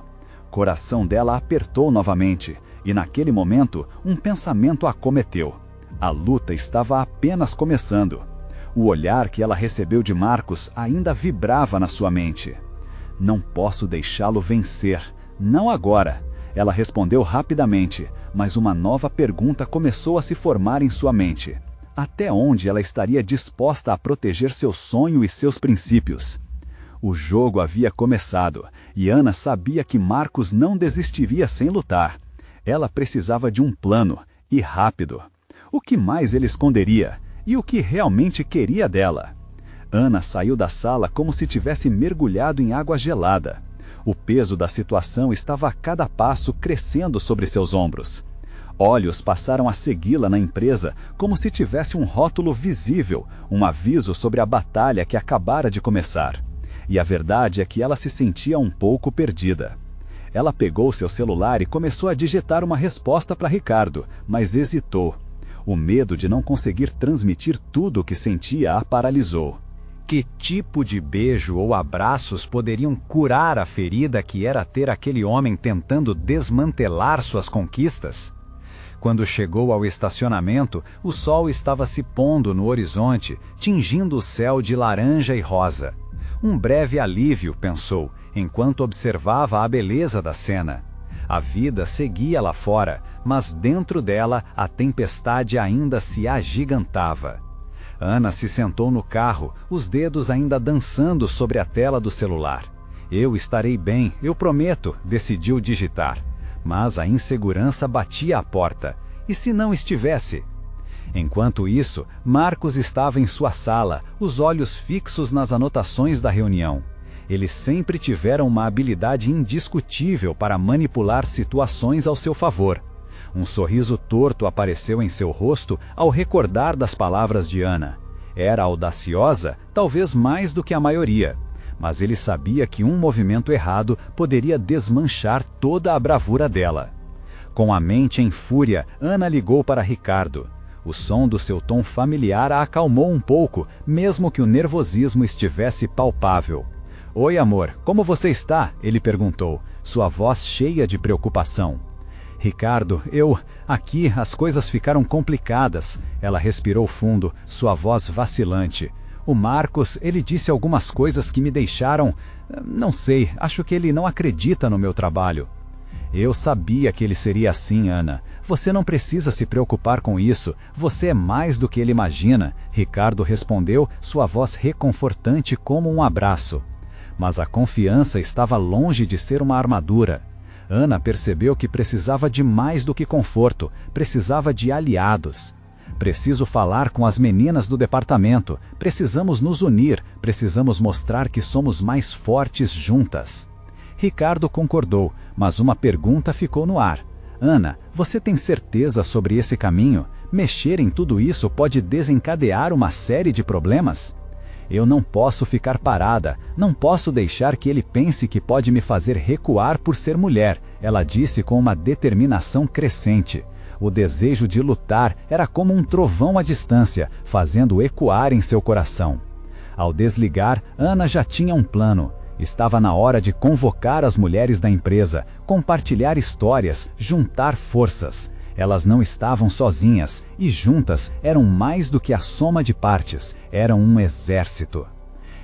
Coração dela apertou novamente, e naquele momento, um pensamento a acometeu. A luta estava apenas começando. O olhar que ela recebeu de Marcos ainda vibrava na sua mente. Não posso deixá-lo vencer, não agora. Ela respondeu rapidamente, mas uma nova pergunta começou a se formar em sua mente. Até onde ela estaria disposta a proteger seu sonho e seus princípios? O jogo havia começado, e Ana sabia que Marcos não desistiria sem lutar. Ela precisava de um plano, e rápido. O que mais ele esconderia? E o que realmente queria dela? Ana saiu da sala como se tivesse mergulhado em água gelada. O peso da situação estava a cada passo crescendo sobre seus ombros. Olhos passaram a segui-la na empresa como se tivesse um rótulo visível, um aviso sobre a batalha que acabara de começar. E a verdade é que ela se sentia um pouco perdida. Ela pegou seu celular e começou a digitar uma resposta para Ricardo, mas hesitou. O medo de não conseguir transmitir tudo o que sentia a paralisou. Que tipo de beijo ou abraços poderiam curar a ferida que era ter aquele homem tentando desmantelar suas conquistas?
Quando chegou ao estacionamento, o sol estava se pondo no horizonte, tingindo o céu de laranja e rosa. Um breve alívio, pensou, enquanto observava a beleza da cena. A vida seguia lá fora, mas dentro dela a tempestade ainda se agigantava. Ana se sentou no carro, os dedos ainda dançando sobre a tela do celular. Eu estarei bem, eu prometo, decidiu digitar. Mas a insegurança batia à porta. E se não estivesse? Enquanto isso, Marcos estava em sua sala, os olhos fixos nas anotações da reunião. Eles sempre tiveram uma habilidade indiscutível para manipular situações ao seu favor. Um sorriso torto apareceu em seu rosto ao recordar das palavras de Ana. Era audaciosa, talvez mais do que a maioria. Mas ele sabia que um movimento errado poderia desmanchar toda a bravura dela. Com a mente em fúria, Ana ligou para Ricardo. O som do seu tom familiar a acalmou um pouco, mesmo que o nervosismo estivesse palpável. "Oi, amor, como você está?" ele perguntou, sua voz cheia de preocupação. "Ricardo, aqui as coisas ficaram complicadas." Ela respirou fundo, sua voz vacilante. "O Marcos, ele disse algumas coisas que me deixaram... Não sei, acho que ele não acredita no meu trabalho." "Eu sabia que ele seria assim, Ana. Você não precisa se preocupar com isso. Você é mais do que ele imagina." Ricardo respondeu, sua voz reconfortante como um abraço. Mas a confiança estava longe de ser uma armadura. Ana percebeu que precisava de mais do que conforto, precisava de aliados. "Preciso falar com as meninas do departamento, precisamos nos unir, precisamos mostrar que somos mais fortes juntas." Ricardo concordou, mas uma pergunta ficou no ar. "Ana, você tem certeza sobre esse caminho? Mexer em tudo isso pode desencadear uma série de problemas?" "Eu não posso ficar parada, não posso deixar que ele pense que pode me fazer recuar por ser mulher", ela disse com uma determinação crescente. O desejo de lutar era como um trovão à distância, fazendo ecoar em seu coração. Ao desligar, Ana já tinha um plano. Estava na hora de convocar as mulheres da empresa, compartilhar histórias, juntar forças. Elas não estavam sozinhas, e juntas eram mais do que a soma de partes, eram um exército.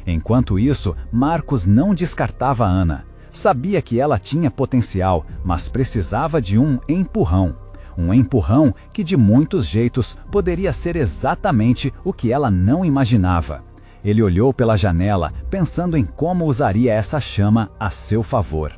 Enquanto isso, Marcos não descartava Ana. Sabia que ela tinha potencial, mas precisava de um empurrão. Um empurrão que de muitos jeitos poderia ser exatamente o que ela não imaginava. Ele olhou pela janela, pensando em como usaria essa chama a seu favor.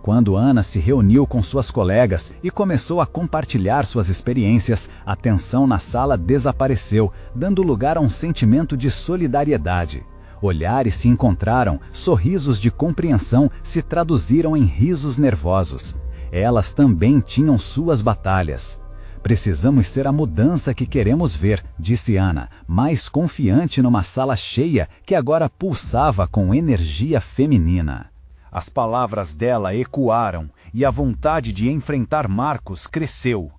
Quando Ana se reuniu com suas colegas e começou a compartilhar suas experiências, a tensão na sala desapareceu, dando lugar a um sentimento de solidariedade. Olhares se encontraram, sorrisos de compreensão se traduziram em risos nervosos. Elas também tinham suas batalhas. "Precisamos ser a mudança que queremos ver", disse Ana, mais confiante numa sala cheia que agora pulsava com energia feminina. As palavras dela ecoaram e a vontade de enfrentar Marcos cresceu.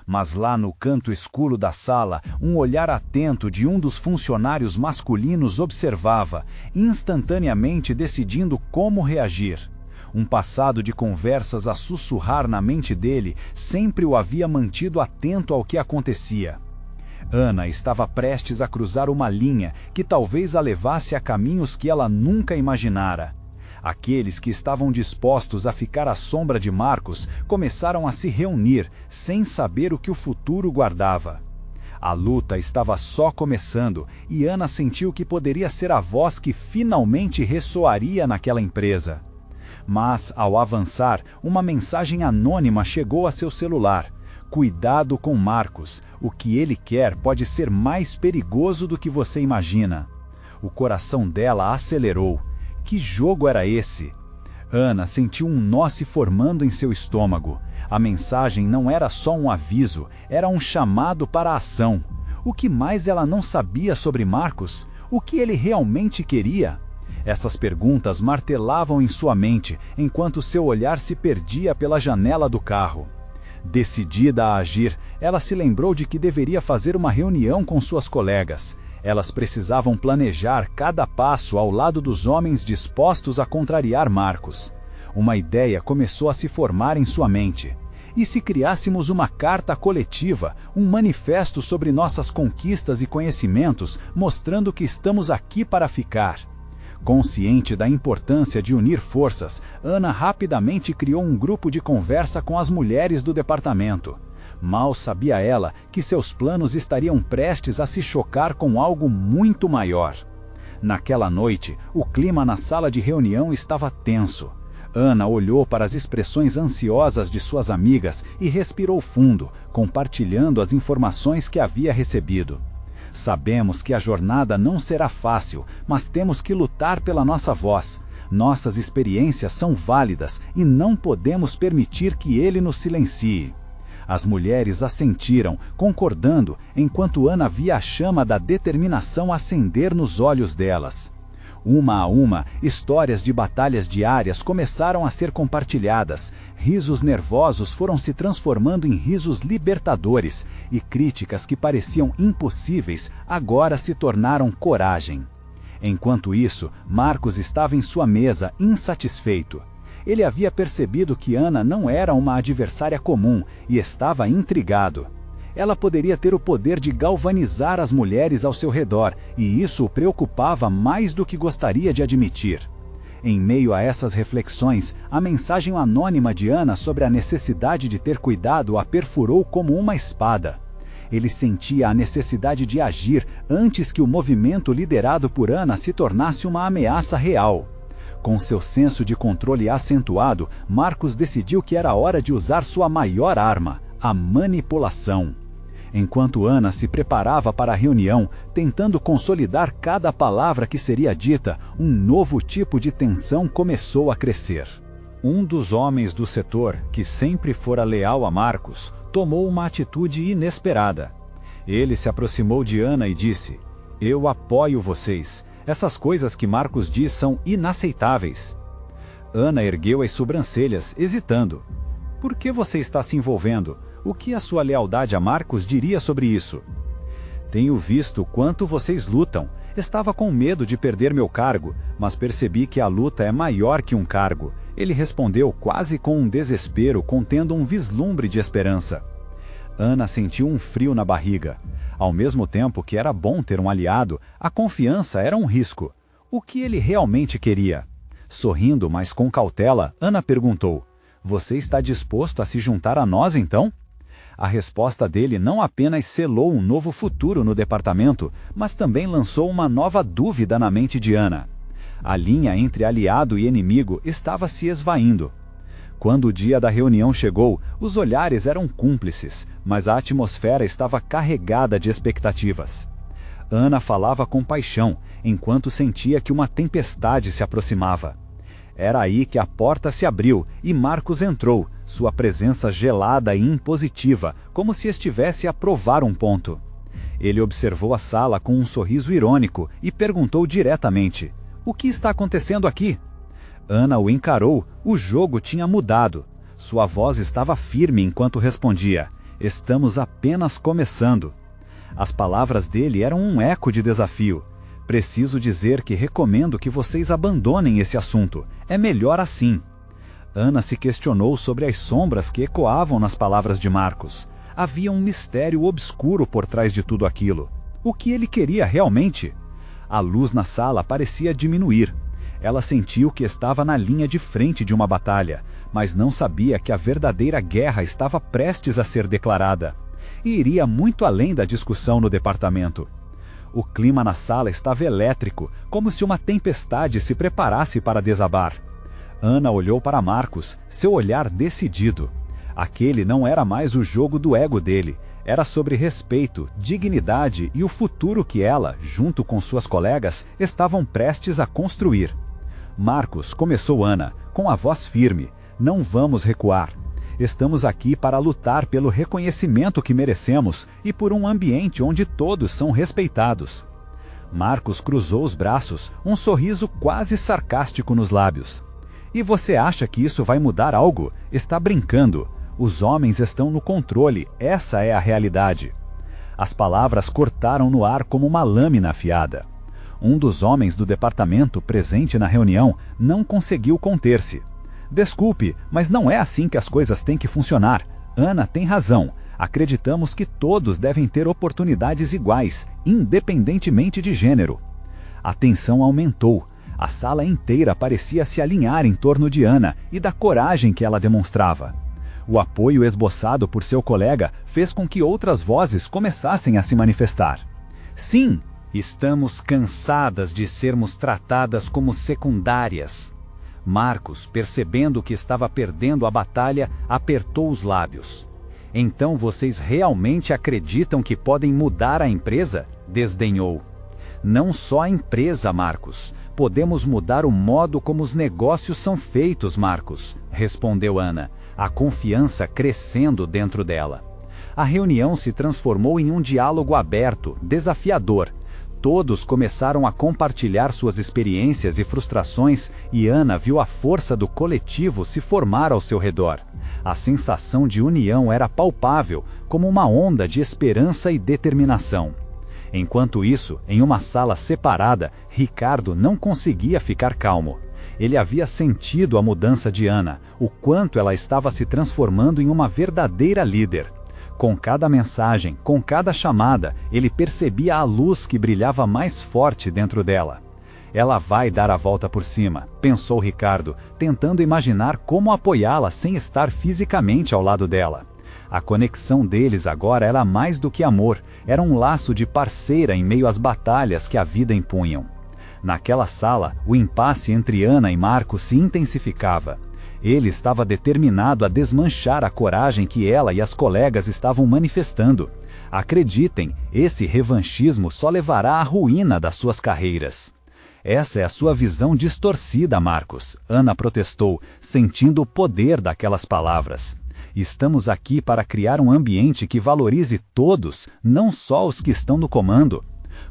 Mas lá no canto escuro da sala, um olhar atento de um dos funcionários masculinos observava, instantaneamente decidindo como reagir. Um passado de conversas a sussurrar na mente dele sempre o havia mantido atento ao que acontecia. Ana estava prestes a cruzar uma linha que talvez a levasse a caminhos que ela nunca imaginara. Aqueles que estavam dispostos a ficar à sombra de Marcos começaram a se reunir, sem saber o que o futuro guardava. A luta estava só começando e Ana sentiu que poderia ser a voz que finalmente ressoaria naquela empresa. Mas, ao avançar, uma mensagem anônima chegou a seu celular. "Cuidado com Marcos. O que ele quer pode ser mais perigoso do que você imagina." O coração dela acelerou. Que jogo era esse? Ana sentiu um nó se formando em seu estômago. A mensagem não era só um aviso, era um chamado para a ação. O que mais ela não sabia sobre Marcos? O que ele realmente queria? Essas perguntas martelavam em sua mente, enquanto seu olhar se perdia pela janela do carro. Decidida a agir, ela se lembrou de que deveria fazer uma reunião com suas colegas. Elas precisavam planejar cada passo ao lado dos homens dispostos a contrariar Marcos. Uma ideia começou a se formar em sua mente. E se criássemos uma carta coletiva, um manifesto sobre nossas conquistas e conhecimentos, mostrando que estamos aqui para ficar? Consciente da importância de unir forças, Ana rapidamente criou um grupo de conversa com as mulheres do departamento. Mal sabia ela que seus planos estariam prestes a se chocar com algo muito maior. Naquela noite, o clima na sala de reunião estava tenso. Ana olhou para as expressões ansiosas de suas amigas e respirou fundo, compartilhando as informações que havia recebido. Sabemos que a jornada não será fácil, mas temos que lutar pela nossa voz. Nossas experiências são válidas e não podemos permitir que ele nos silencie. As mulheres assentiram, concordando, enquanto Ana via a chama da determinação acender nos olhos delas. Uma a uma, histórias de batalhas diárias começaram a ser compartilhadas, risos nervosos foram se transformando em risos libertadores, e críticas que pareciam impossíveis agora se tornaram coragem. Enquanto isso, Marcos estava em sua mesa, insatisfeito. Ele havia percebido que Ana não era uma adversária comum e estava intrigado. Ela poderia ter o poder de galvanizar as mulheres ao seu redor, e isso o preocupava mais do que gostaria de admitir. Em meio a essas reflexões, a mensagem anônima de Ana sobre a necessidade de ter cuidado a perfurou como uma espada. Ele sentia a necessidade de agir antes que o movimento liderado por Ana se tornasse uma ameaça real. Com seu senso de controle acentuado, Marcos decidiu que era hora de usar sua maior arma, a manipulação. Enquanto Ana se preparava para a reunião, tentando consolidar cada palavra que seria dita, um novo tipo de tensão começou a crescer. Um dos homens do setor, que sempre fora leal a Marcos, tomou uma atitude inesperada. Ele se aproximou de Ana e disse: "Eu apoio vocês. Essas coisas que Marcos diz são inaceitáveis." Ana ergueu as sobrancelhas, hesitando. "Por que você está se envolvendo? O que a sua lealdade a Marcos diria sobre isso?" "Tenho visto quanto vocês lutam. Estava com medo de perder meu cargo, mas percebi que a luta é maior que um cargo." Ele respondeu quase com um desespero, contendo um vislumbre de esperança. Ana sentiu um frio na barriga. Ao mesmo tempo que era bom ter um aliado, a confiança era um risco. O que ele realmente queria? Sorrindo, mas com cautela, Ana perguntou: "Você está disposto a se juntar a nós, então?" A resposta dele não apenas selou um novo futuro no departamento, mas também lançou uma nova dúvida na mente de Ana. A linha entre aliado e inimigo estava se esvaindo. Quando o dia da reunião chegou, os olhares eram cúmplices, mas a atmosfera estava carregada de expectativas. Ana falava com paixão, enquanto sentia que uma tempestade se aproximava. Era aí que a porta se abriu e Marcos entrou, sua presença gelada e impositiva, como se estivesse a provar um ponto. Ele observou a sala com um sorriso irônico e perguntou diretamente: "O que está acontecendo aqui?" Ana o encarou, o jogo tinha mudado. Sua voz estava firme enquanto respondia: "Estamos apenas começando." As palavras dele eram um eco de desafio. "Preciso dizer que recomendo que vocês abandonem esse assunto. É melhor assim." Ana se questionou sobre as sombras que ecoavam nas palavras de Marcos. Havia um mistério obscuro por trás de tudo aquilo. O que ele queria realmente? A luz na sala parecia diminuir. Ela sentiu que estava na linha de frente de uma batalha, mas não sabia que a verdadeira guerra estava prestes a ser declarada. E iria muito além da discussão no departamento. O clima na sala estava elétrico, como se uma tempestade se preparasse para desabar. Ana olhou para Marcos, seu olhar decidido. Aquele não era mais o jogo do ego dele. Era sobre respeito, dignidade e o futuro que ela, junto com suas colegas, estavam prestes a construir. "Marcos", começou Ana, com a voz firme, "não vamos recuar. Estamos aqui para lutar pelo reconhecimento que merecemos e por um ambiente onde todos são respeitados." Marcos cruzou os braços, um sorriso quase sarcástico nos lábios. "E você acha que isso vai mudar algo? Está brincando. Os homens estão no controle, essa é a realidade." As palavras cortaram no ar como uma lâmina afiada. Um dos homens do departamento presente na reunião não conseguiu conter-se. "Desculpe, mas não é assim que as coisas têm que funcionar."
Ana tem razão. Acreditamos que todos devem ter oportunidades iguais, independentemente de gênero. A tensão aumentou. A sala inteira parecia se alinhar em torno de Ana e da coragem que ela demonstrava. O apoio esboçado por seu colega fez com que outras vozes começassem a se manifestar. Sim, estamos cansadas de sermos tratadas como secundárias. Marcos, percebendo que estava perdendo a batalha, apertou os lábios. Então vocês realmente acreditam que podem mudar a empresa? Desdenhou. Não só a empresa, Marcos. Podemos mudar o modo como os negócios são feitos, Marcos, respondeu Ana, a confiança crescendo dentro dela. A reunião se transformou em um diálogo aberto, desafiador. Todos começaram a compartilhar suas experiências e frustrações e Ana viu a força do coletivo se formar ao seu redor. A sensação de união era palpável, como uma onda de esperança e determinação. Enquanto isso, em uma sala separada, Ricardo não conseguia ficar calmo. Ele havia sentido a mudança de Ana, o quanto ela estava se transformando em uma verdadeira líder. Com cada mensagem, com cada chamada, ele percebia a luz que brilhava mais forte dentro dela. Ela vai dar a volta por cima, pensou Ricardo, tentando imaginar como apoiá-la sem estar fisicamente ao lado dela. A conexão deles agora era mais do que amor, era um laço de parceira em meio às batalhas que a vida impunham. Naquela sala, o impasse entre Ana e Marcos se intensificava. Ele estava determinado a desmanchar a coragem que ela e as colegas estavam manifestando. Acreditem, esse revanchismo só levará à ruína das suas carreiras. Essa é a sua visão distorcida, Marcos, Ana protestou, sentindo o poder daquelas palavras. Estamos aqui para criar um ambiente que valorize todos, não só os que estão no comando.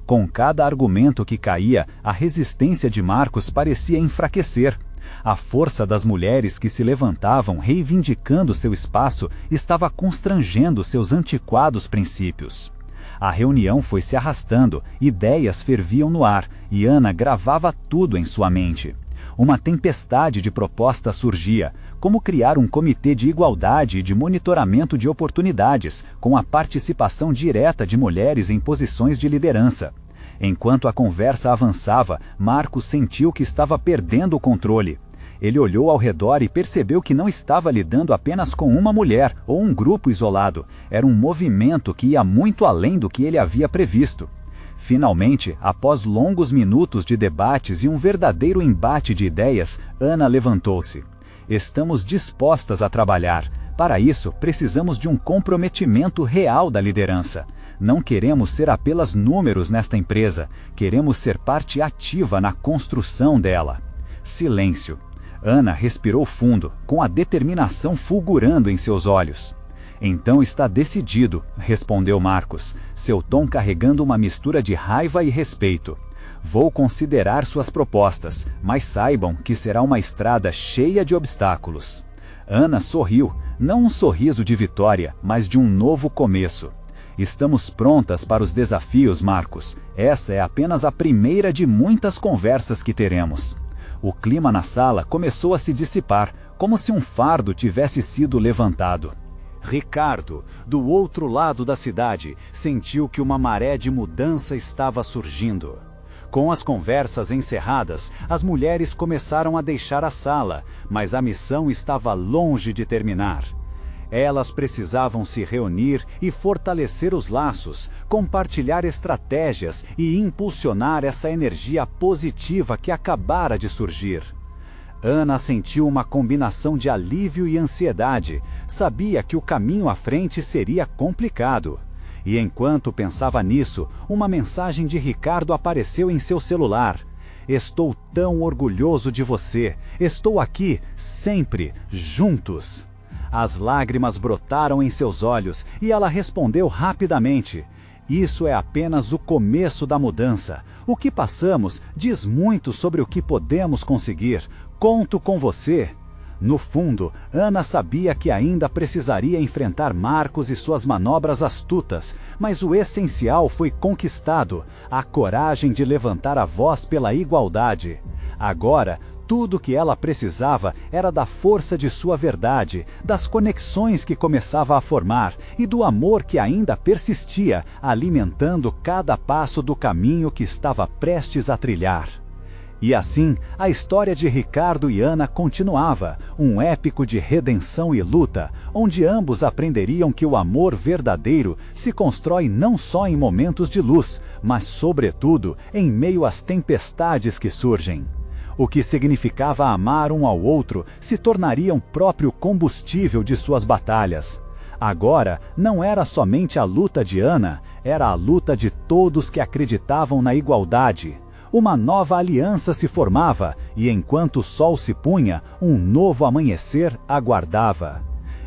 Com cada argumento que caía, a resistência de Marcos parecia enfraquecer. A força das mulheres que se levantavam reivindicando seu espaço estava constrangendo seus antiquados princípios. A reunião foi se arrastando, ideias ferviam no ar e Ana gravava tudo em sua mente. Uma tempestade de propostas surgia, como criar um comitê de igualdade e de monitoramento de oportunidades, com a participação direta de mulheres em posições de liderança. Enquanto a conversa avançava, Marcos sentiu que estava perdendo o controle. Ele olhou ao redor e percebeu que não estava lidando apenas com uma mulher ou um grupo isolado. Era um movimento que ia muito além do que ele havia previsto. Finalmente, após longos minutos de debates e um verdadeiro embate de ideias, Ana levantou-se. Estamos dispostas a trabalhar. Para isso, precisamos de um comprometimento real da liderança. Não queremos ser apenas números nesta empresa, queremos ser parte ativa na construção dela. Silêncio. Ana respirou fundo, com a determinação fulgurando em seus olhos. Então está decidido, respondeu Marcos, seu tom carregando uma mistura de raiva e respeito. Vou considerar suas propostas, mas saibam que será uma estrada cheia de obstáculos. Ana sorriu, não um sorriso de vitória, mas de um novo começo. Estamos prontas para os desafios, Marcos. Essa é apenas a primeira de muitas conversas que teremos. O clima na sala começou a se dissipar, como se um fardo tivesse sido levantado. Ricardo, do outro lado da cidade, sentiu que uma maré de mudança estava surgindo. Com as conversas encerradas, as mulheres começaram a deixar a sala, mas a missão estava longe de terminar. Elas precisavam se reunir e fortalecer os laços, compartilhar estratégias e impulsionar essa energia positiva que acabara de surgir. Ana sentiu uma combinação de alívio e ansiedade. Sabia que o caminho à frente seria complicado. E enquanto pensava nisso, uma mensagem de Ricardo apareceu em seu celular. Estou tão orgulhoso de você. Estou aqui, sempre, juntos. As lágrimas brotaram em seus olhos e ela respondeu rapidamente. Isso é apenas o começo da mudança. O que passamos diz muito sobre o que podemos conseguir. Conto com você. No fundo, Ana sabia que ainda precisaria enfrentar Marcos e suas manobras astutas, mas o essencial foi conquistado, a coragem de levantar a voz pela igualdade. Agora, Tudo que ela precisava era da força de sua verdade, das conexões que começava a formar e do amor que ainda persistia, alimentando cada passo do caminho que estava prestes a trilhar. E assim, a história de Ricardo e Ana continuava, um épico de redenção e luta, onde ambos aprenderiam que o amor verdadeiro se constrói não só em momentos de luz, mas, sobretudo, em meio às tempestades que surgem. O que significava amar um ao outro se tornaria um próprio combustível de suas batalhas. Agora, não era somente a luta de Ana, era a luta de todos que acreditavam na igualdade. Uma nova aliança se formava, e enquanto o sol se punha, um novo amanhecer aguardava.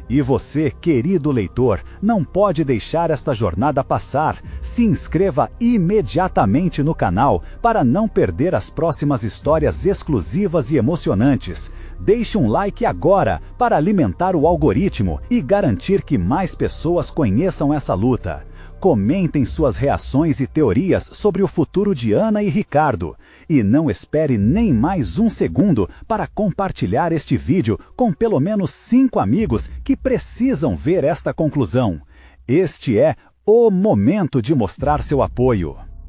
E você, querido leitor, não pode deixar esta jornada passar. Se inscreva imediatamente no canal para não perder as próximas histórias exclusivas e emocionantes. Deixe um like agora para alimentar o algoritmo e garantir que mais pessoas conheçam essa luta. Comentem suas reações e teorias sobre o futuro de Ana e Ricardo. E não espere nem mais um segundo para compartilhar este vídeo com pelo menos 5 amigos que precisam ver esta conclusão. Este é o momento de mostrar seu apoio.